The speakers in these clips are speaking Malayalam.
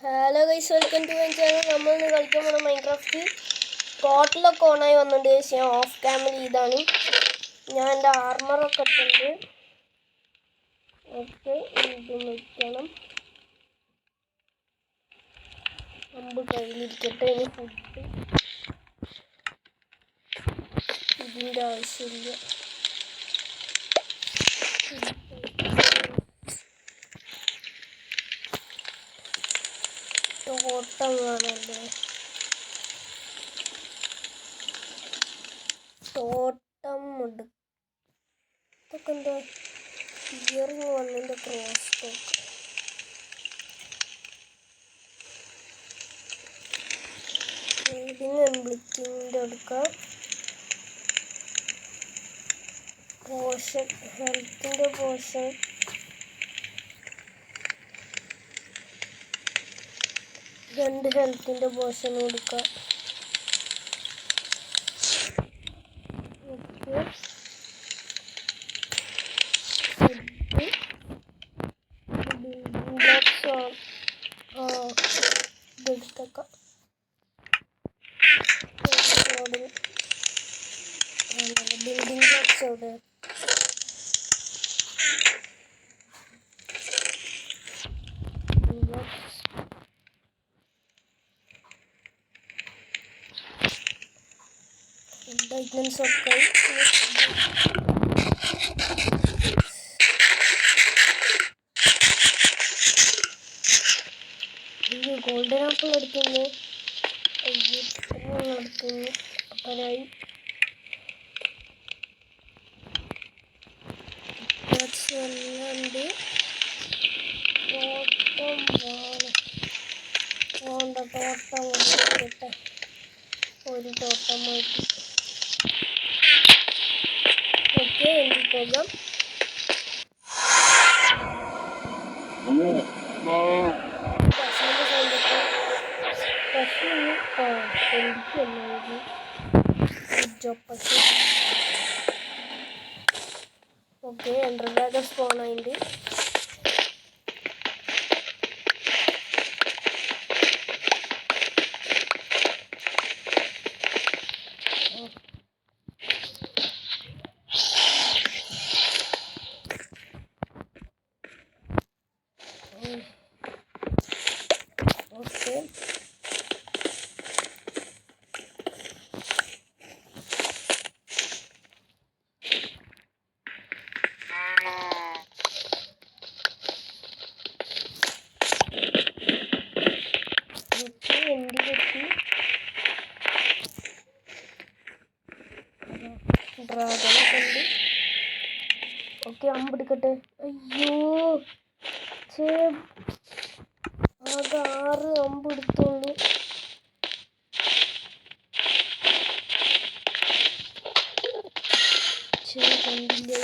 Hello guys, welcome to my channel. നമ്മൾ ഇന്ന് കളിക്കാൻ പോകുന്ന മൈൻക്രാഫ്റ്റ് സ്പോട്ടിലൊക്കെ ഓണായി വന്നിട്ടുണ്ട്. പക്ഷേ ഞാൻ ഓഫ് ക്യാമറ ഇതാണ്. ഞാൻ എൻ്റെ ആർമറൊക്കെ ഇട്ടുണ്ട്. ഓക്കെ, ഇത് വയ്ക്കണം. അമ്പ് കയ്യിലിരിക്കട്ടെ. ഇനി ഫുഡ് ഇതിൻ്റെ ആവശ്യമില്ല. തോട്ടം വേണമല്ലേ? തോട്ടം ഉണ്ട്. ഇതൊക്കെ എന്താ ഇയറിങ് വന്നതിൻ്റെ ക്രോസ് ടോക്ക്. ഇതിന് ബ്ലിക്കിങ്ങിൻ്റെ എടുക്കാം. പോഷൻ, ഹെൽത്തിൻ്റെ പോഷൻ, രണ്ട് ഹെൽത്തിൻ്റെ പോഷൻ കൊടുക്കാം. ഇതെടുത്തേക്കാം. ബിൽഡിംഗ് ബ്ലോക്സ് അവിടെ. ഐറ്റംസ് ഒക്കെ ഗോൾഡൻ ആപ്പിൾ എടുക്കുന്നു. എടുക്കുന്നു. അപ്പനായി ഉണ്ട്. തോട്ടം കൊടുക്കട്ടെ. ഒരു തോട്ടം മാറ്റി. ഓക്കെ, എനിക്ക് പോകാം. ഓക്കെ, എൻഡർ സ്പോൺ ആയിട്ട് ഓക്കെ. ഡ്രാഗനൊക്കെ ഉണ്ട്. ഓക്കെ, അമ്പെടുക്കട്ടെ. അയ്യോ, ആകെ 6 അമ്പെടുത്തോളൂ. കണ്ടില്ലേ?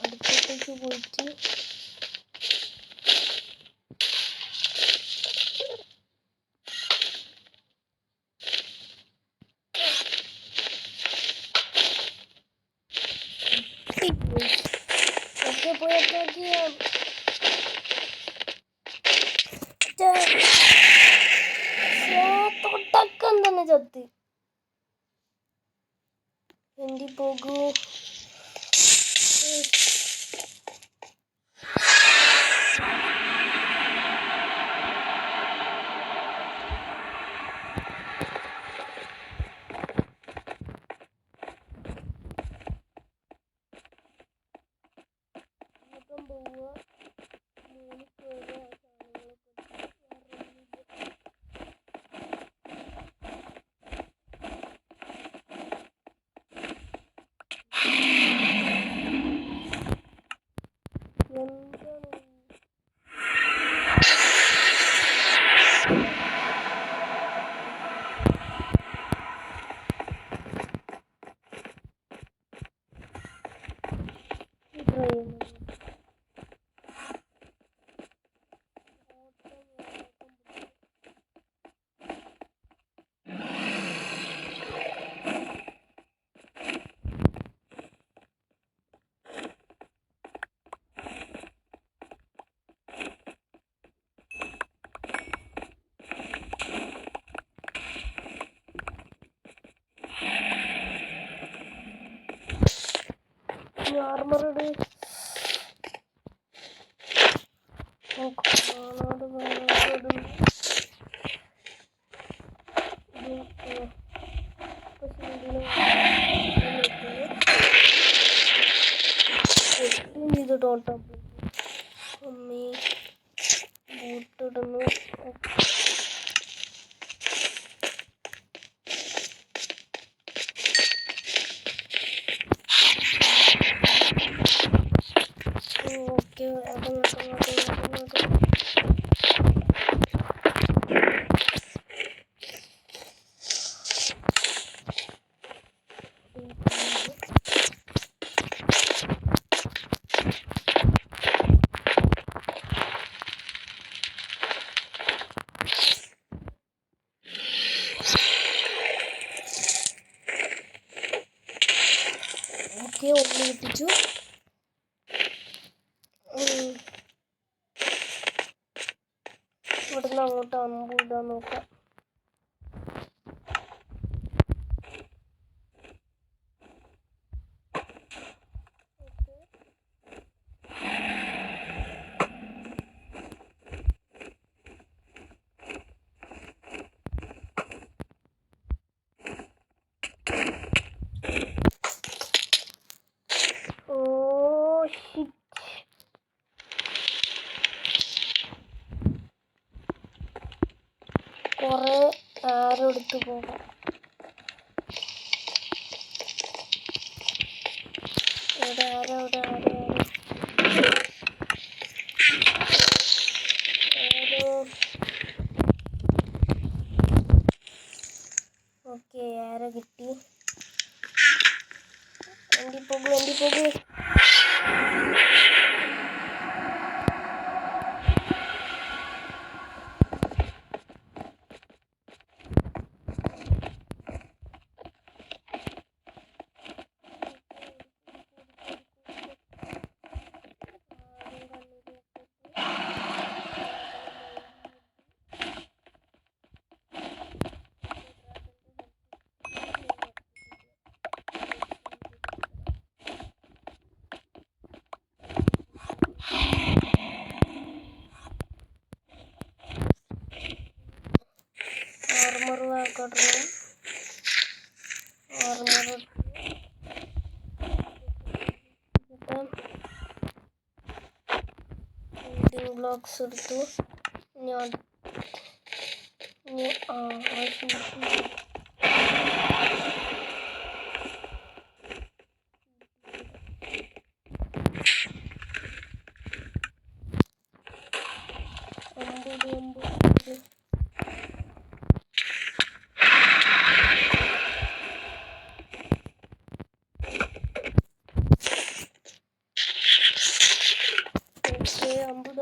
അടുത്തേക്ക് പോയിട്ട് ഓക്കെ പോയി അറ്റാക്ക് ചെയ്യാം. തൊട്ടക്കം തന്നെ ചത്തി. എന്തി പോകൂ. ആർമർ ഇട്. കാണാതെ ചെയ്തിട്ടോട്ടോ അമ്മീ ബൂട്ടിടുന്നു. ഓക്കെ ഒന്ന് കിട്ടിച്ചു. ഇവിടുന്ന് അങ്ങോട്ട് അമ്പൂടാൻ നോക്കാം. കുറെ ആരോ എടുത്തു പോകാം. ഇവിടെ ആരോ ഓക്കെ ആരോ കിട്ടി. വണ്ടി പോകു. ബ്ലോക്സ് എടുത്തു. ഞാൻ അമ്പത്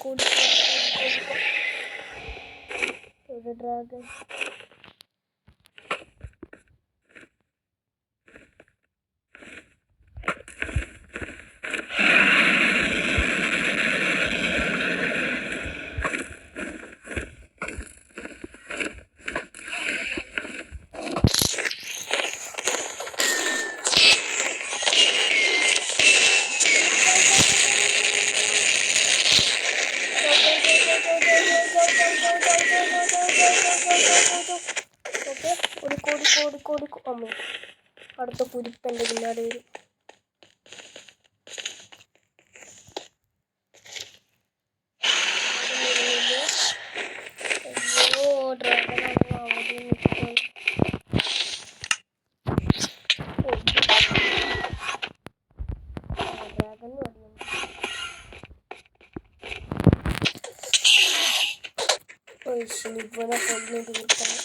കൂടി ഒരു ഡ്രാഗൺ. ഓടി അമ്മ അടുത്ത കുരിപ്പൻ്റെ പിന്നാലെ വരും. അയ്യോ ഡ്രാഗനാണ് അവിടെ നിൽക്കാൻ. ഡ്രാഗൻ ഇവനെ കൊന്നു തീർക്കണം.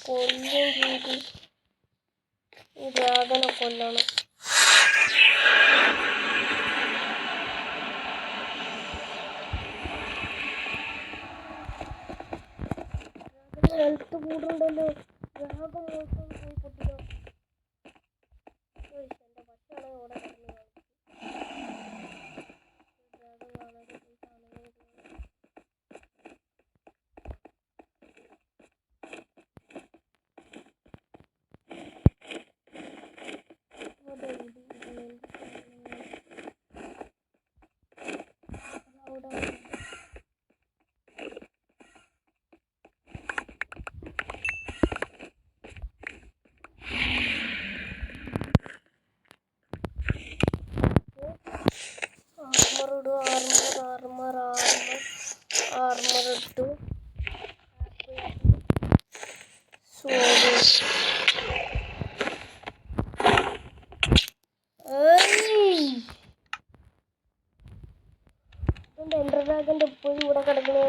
കൊല്ലും ചെയ്ത് ഈ ഡ്രാഗനെ കൊല്ലണം. ഹെൽത്ത് കൂടുണ്ടല്ലോ. ഡ്രാഗൻ മോശം പോയി പൊട്ടിക്കോ. എൻ്റെ പശയാണ് ഇവിടെ കിടന്ന് ഡ്രാഗൻ കാണാതെ പോയി സാധനങ്ങൾ എൻഡർഡ്രാഗന്റെ എപ്പോഴും ഇവിടെ കിടക്കണേ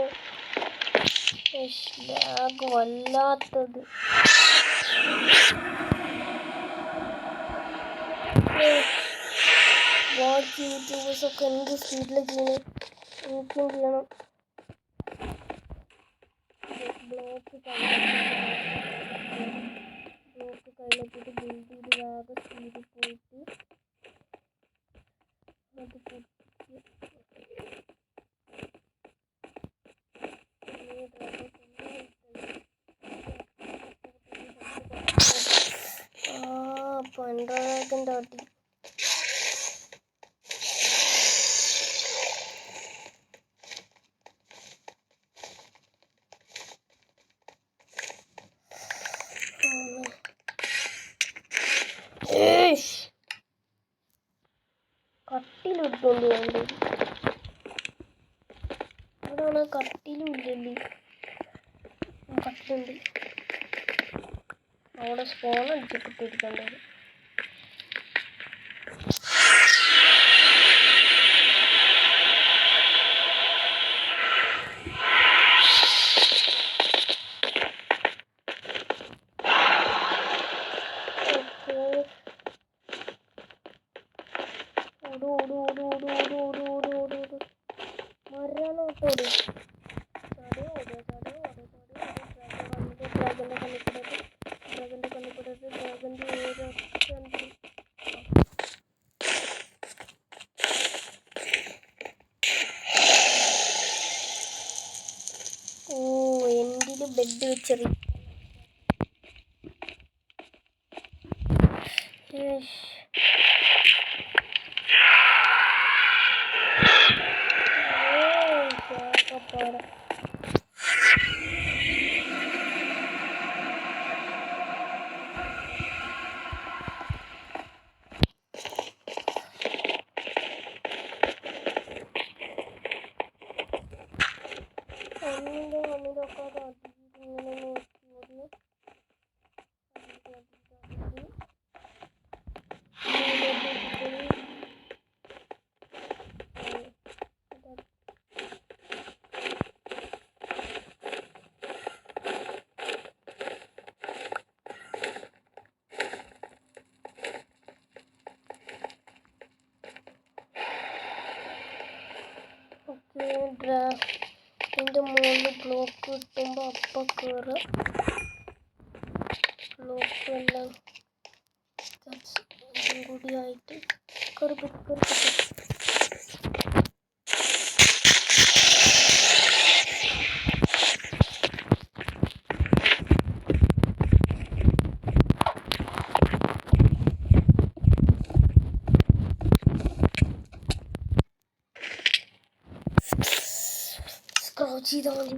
വല്ലാത്തത്. വാച്ച് യൂട്യൂബേഴ്സ് ഒക്കെ എന്ത് സ്പീഡിൽ ചെയ്യണം, എനിക്കും ചെയ്യണം. ബ്ലോക്ക് കയ്യിലെത്തിയിട്ട് ബിൽഡ് ചെയ്ത് വേഗം സ്പീഡിൽ പോയിട്ട് അത് പണ്ടാകൻ്റെ അടി. കട്ടിലെടുത്തോണ്ട് വേണ്ടത് അതാണ്. കട്ടിലും ഇല്ലല്ലേ, കട്ടിലുണ്ട് അവിടെ. സ്പോൺ അടിച്ചിട്ടിരിക്കേണ്ടത്. മരണോട്ടോട് ഡ്രാഗന്റെ കണ്ണിപ്പെടരുത്. ഡ്രാഗന്റെ എന്തിന് ബെഡ് വെച്ചെറി. ഇതിൻ്റെ മുകളിൽ ബ്ലോക്ക് കിട്ടുമ്പോൾ അപ്പം കയറുക. ബ്ലോക്ക് എല്ലാം കൂടിയായിട്ട് കയറി. സ്ക്രോച്ച് ചെയ്താൽ മതി.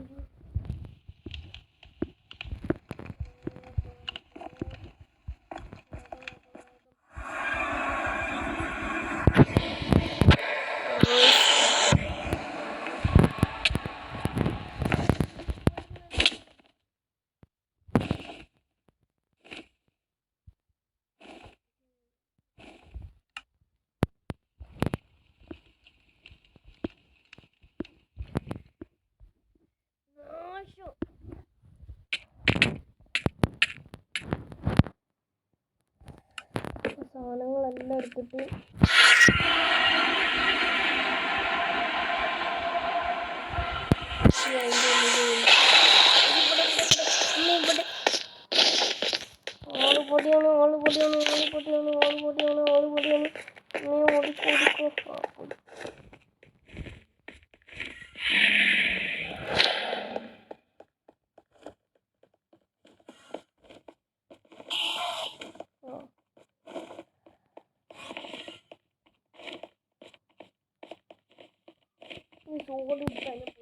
സാധനങ്ങളെല്ലാം എടുത്തിട്ട് ഓടുപൊടിയാണ് നീ ഓടിക്കോ. solid